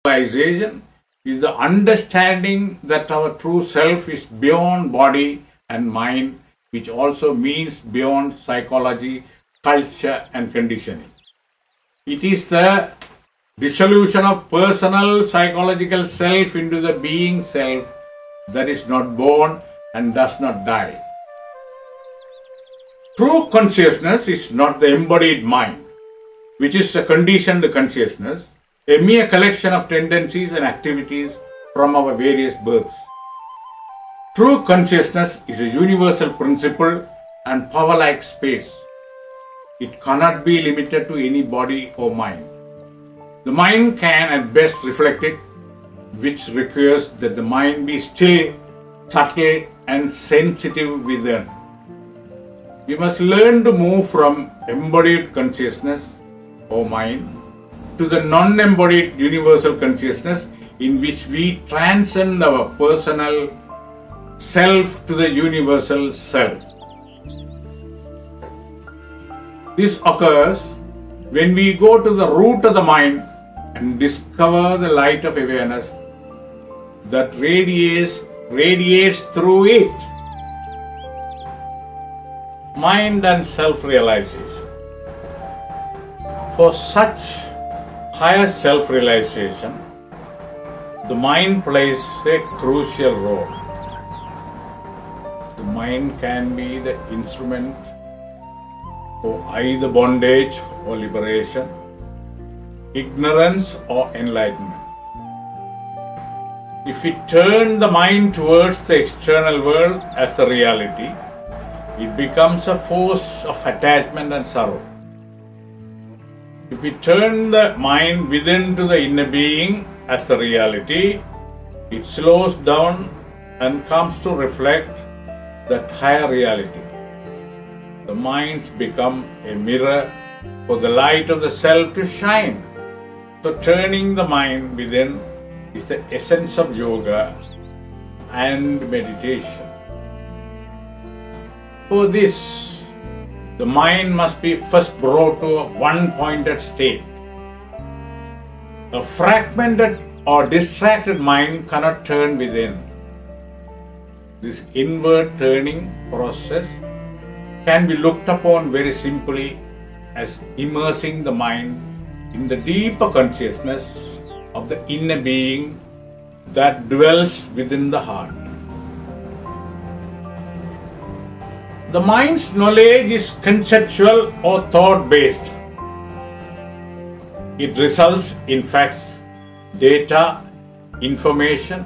Realization is the understanding that our true self is beyond body and mind, which also means beyond psychology, culture and conditioning. It is the dissolution of personal psychological self into the being self that is not born and does not die. True consciousness is not the embodied mind, which is a conditioned consciousness, a mere collection of tendencies and activities from our various births. True consciousness is a universal principle and power like space. It cannot be limited to any body or mind. The mind can at best reflect it, which requires that the mind be still, subtle and sensitive within. We must learn to move from embodied consciousness or mind to the non-embodied universal consciousness in which we transcend our personal self to the universal self. This occurs when we go to the root of the mind and discover the light of awareness that radiates through it. Mind and self-realization. For such higher self-realization, the mind plays a crucial role. The mind can be the instrument for either bondage or liberation, ignorance or enlightenment. If we turn the mind towards the external world as the reality, it becomes a force of attachment and sorrow. If we turn the mind within to the inner being as the reality, it slows down and comes to reflect that higher reality. The minds become a mirror for the light of the self to shine. So turning the mind within is the essence of yoga and meditation. For this, the mind must be first brought to a one-pointed state. A fragmented or distracted mind cannot turn within. This inward turning process can be looked upon very simply as immersing the mind in the deeper consciousness of the inner being that dwells within the heart. The mind's knowledge is conceptual or thought-based. It results in facts, data, information,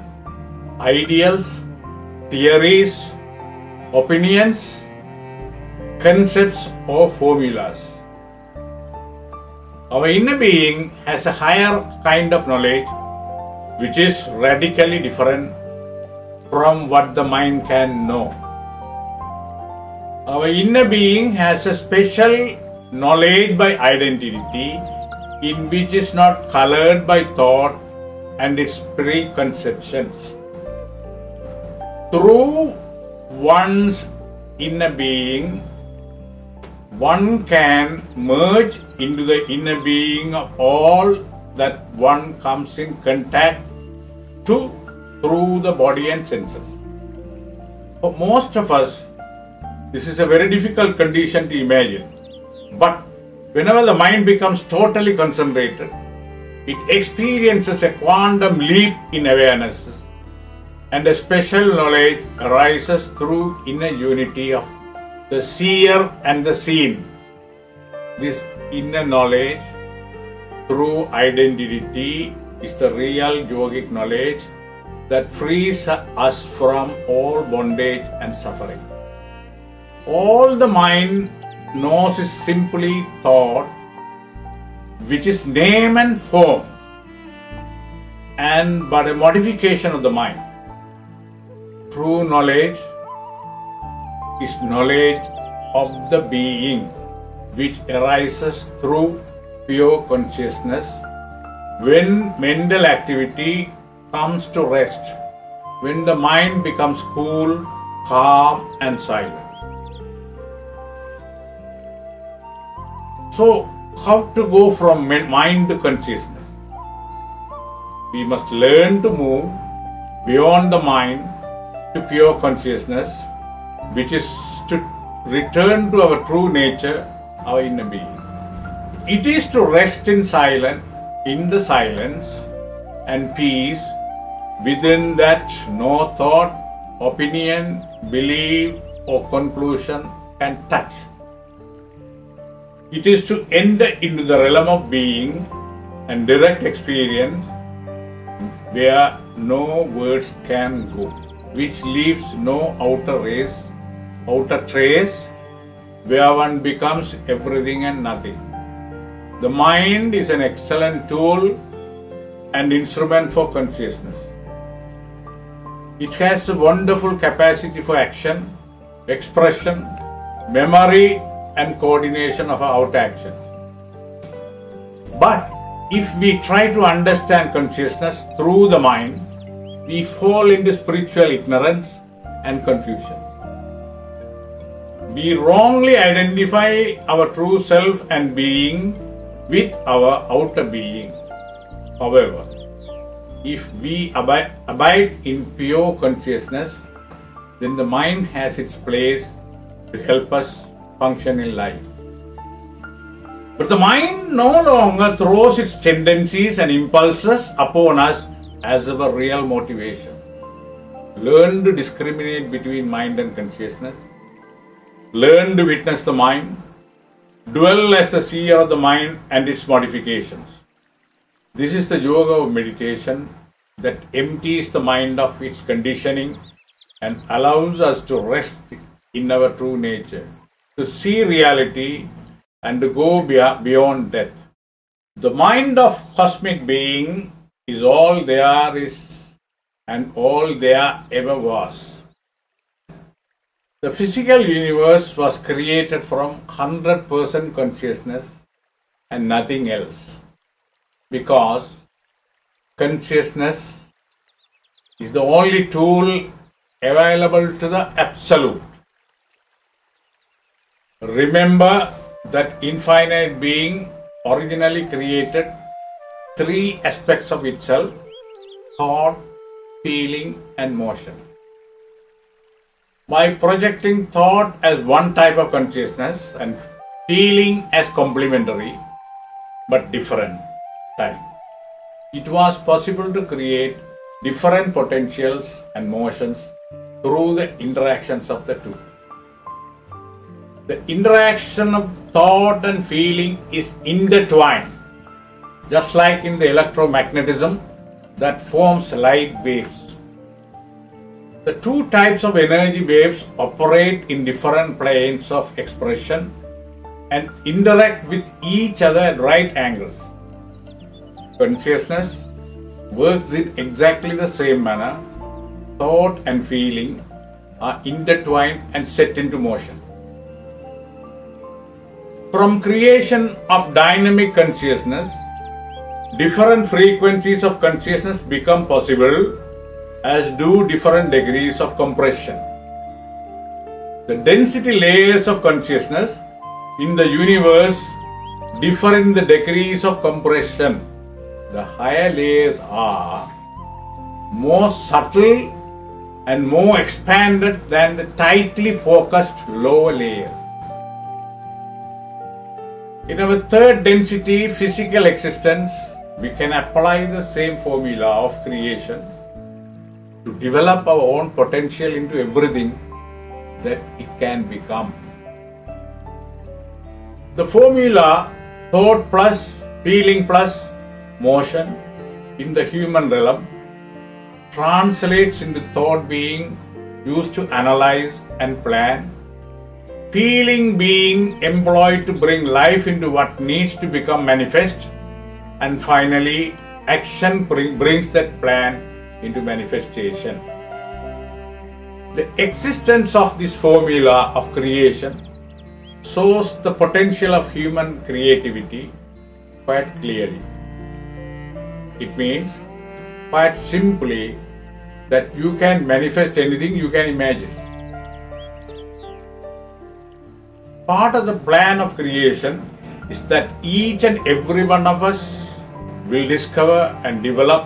ideals, theories, opinions, concepts or formulas. Our inner being has a higher kind of knowledge which is radically different from what the mind can know. Our inner being has a special knowledge by identity in which is not colored by thought and its preconceptions. Through one's inner being, one can merge into the inner being of all that one comes in contact to through the body and senses. For most of us, this is a very difficult condition to imagine. But whenever the mind becomes totally concentrated, it experiences a quantum leap in awareness, and a special knowledge arises through inner unity of the seer and the seen. This inner knowledge through identity is the real yogic knowledge that frees us from all bondage and suffering. All the mind knows is simply thought, which is name and form, and but a modification of the mind. True knowledge is knowledge of the being, which arises through pure consciousness when mental activity comes to rest, when the mind becomes cool, calm and silent. So, how to go from mind to consciousness? we must learn to move beyond the mind to pure consciousness, which is to return to our true nature, our inner being. It is to rest in silence, in the silence and peace, within that no thought, opinion, belief or conclusion can touch. It is to enter into the realm of being and direct experience where no words can go, which leaves no outer trace, where one becomes everything and nothing. The mind is an excellent tool and instrument for consciousness. It has a wonderful capacity for action, expression, memory and coordination of our outer actions. But if we try to understand consciousness through the mind, we fall into spiritual ignorance and confusion. We wrongly identify our true self and being with our outer being. However, if we abide in pure consciousness, then the mind has its place to help us function in life. But the mind no longer throws its tendencies and impulses upon us as our real motivation. Learn to discriminate between mind and consciousness. Learn to witness the mind. Dwell as the seer of the mind and its modifications. This is the yoga of meditation that empties the mind of its conditioning and allows us to rest in our true nature, to see reality and to go beyond death. The mind of cosmic being is all there is and all there ever was. The physical universe was created from 100% consciousness and nothing else, because consciousness is the only tool available to the Absolute. Remember that infinite being originally created three aspects of itself: thought, feeling and motion. By projecting thought as one type of consciousness and feeling as complementary but different type, it was possible to create different potentials and motions through the interactions of the two. The interaction of thought and feeling is intertwined, just like in the electromagnetism that forms light waves. The two types of energy waves operate in different planes of expression and interact with each other at right angles. Consciousness works in exactly the same manner. Thought and feeling are intertwined and set into motion. From creation of dynamic consciousness, different frequencies of consciousness become possible, as do different degrees of compression. The density layers of consciousness in the universe differ in the degrees of compression. The higher layers are more subtle and more expanded than the tightly focused lower layers. In our third density, physical existence, we can apply the same formula of creation to develop our own potential into everything that it can become. The formula thought plus feeling plus motion in the human realm translates into thought being used to analyze and plan, feeling being employed to bring life into what needs to become manifest, and finally action brings that plan into manifestation. The existence of this formula of creation shows the potential of human creativity quite clearly. It means quite simply that you can manifest anything you can imagine. Part of the plan of creation is that each and every one of us will discover and develop